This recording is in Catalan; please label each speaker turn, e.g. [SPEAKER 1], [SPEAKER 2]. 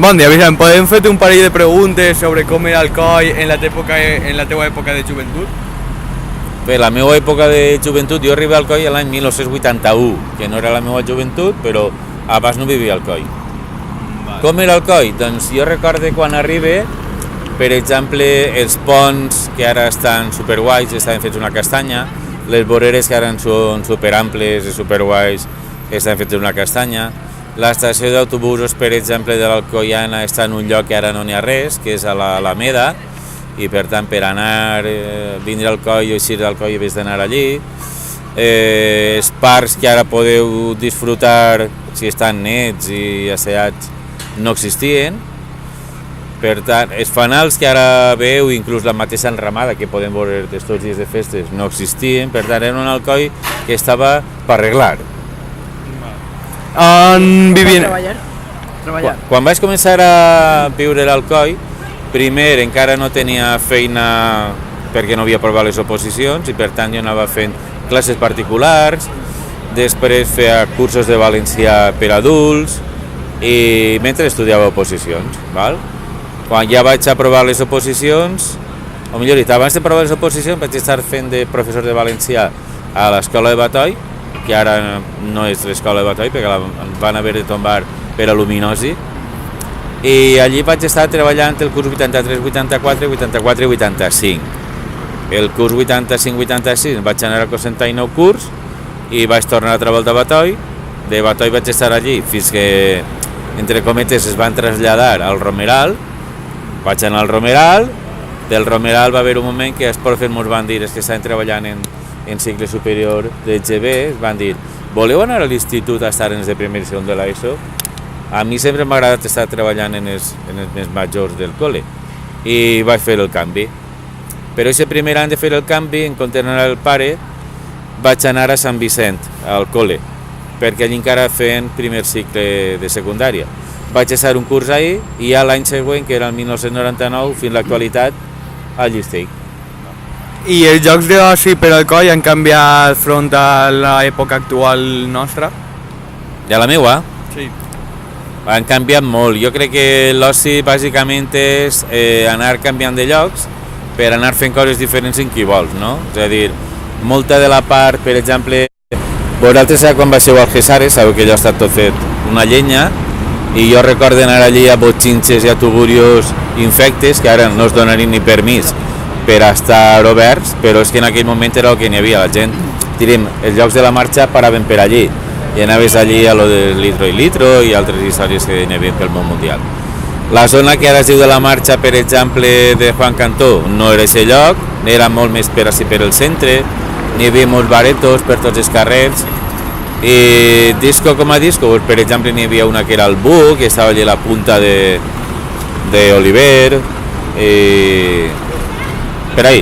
[SPEAKER 1] Bon dia, Vicent, podem fer-te un parell de preguntes sobre com era Alcoi en la teva època de joventut?
[SPEAKER 2] Bé, la meva època de joventut, jo arribé a Alcoi l'any 1981, que no era la meva joventut, però abans no vivia a Alcoi.
[SPEAKER 1] Vale.
[SPEAKER 2] Com era Alcoi? Doncs jo recorde quan arribé, per exemple, els ponts que ara estan superguais, estaven fets una castanya, les voreres que ara són superamples i superguais, estaven fets una castanya, l'estació d'autobusos, per exemple, de l'Alcoiana està en un lloc que ara no n'hi ha res, que és a l'Alameda, i per tant per anar, vindre al Alcoi o eixir d'Alcoi havies d'anar allí. Els parcs que ara podeu disfrutar, si estan nets i asseats, no existien. Per tant, els fanals que ara veu, inclús la mateixa enramada que podem veure d'estos dies de festes, no existien. Per tant, era un Alcoi que estava per arreglar.
[SPEAKER 3] Treballar.
[SPEAKER 2] Quan vaig començar a viure a l'Alcoi, primer encara no tenia feina perquè no havia aprovat les oposicions i per tant jo anava fent classes particulars, després feia cursos de valencià per adults i mentre estudiava oposicions. Val? Quan ja vaig aprovar les oposicions, o millor dit, abans d'aprovar les oposicions vaig estar fent de professor de valencià a l'escola de Batoi, que ara no és l'escola de Batoi perquè la van haver de tombar per aluminosi, i allí vaig estar treballant el curs 83-84, 84-85. El curs 85-86 vaig anar a Cosentà i nou curs i vaig tornar altra volta a Batoi. De Batoi vaig estar allí fins que, entre cometes, es van traslladar al Romeral. Vaig anar al Romeral. Del Romeral va haver un moment que els profes ens van dir, els que estaven treballant en cicle superior de GB, es van dir: voleu anar a l'institut a estar en els de primer i segon de l'ESO? A mi sempre m'ha agradat estar treballant en els més majors del col·le i vaig fer el canvi. Però aquest primer any de fer el canvi, en comptes d'anar al pare, vaig anar a Sant Vicent, al col·le, perquè allí encara feien primer cicle de secundària. Vaig estar un curs ahí i ja l'any següent, que era el 1999, fins a l'actualitat, allí estic.
[SPEAKER 1] I els jocs d'oci per Alcoi han canviat front a l'època actual nostra?
[SPEAKER 2] De la meua?
[SPEAKER 1] Sí.
[SPEAKER 2] Han canviat molt. Jo crec que l'oci bàsicament és anar canviant de llocs per anar fent coses diferents en qui vols, no? És a dir, molta de la part, per exemple, vosaltres quan baixeu al Gesares sabeu que allò ha estat tot fet una llenya i jo recordo anar allí a botxinxes i a tugurios infectes que ara no es donarien ni permís per estar oberts, però és que en aquell moment era el que n'hi havia. La gent, direm, els llocs de la marxa paraven per allí i anaves allí a lo de litro i litro i altres històries que n'hi havia pel món mundial. La zona que ara es diu de la marxa, per exemple, de Juan Cantó, no era aquest lloc, era molt més per així per el centre, n'hi havia molts baretos per tots els carrers, i disco com a disco, per exemple, n'hi havia una que era el Buc, que estava allà a la punta de Oliver, i per ahí.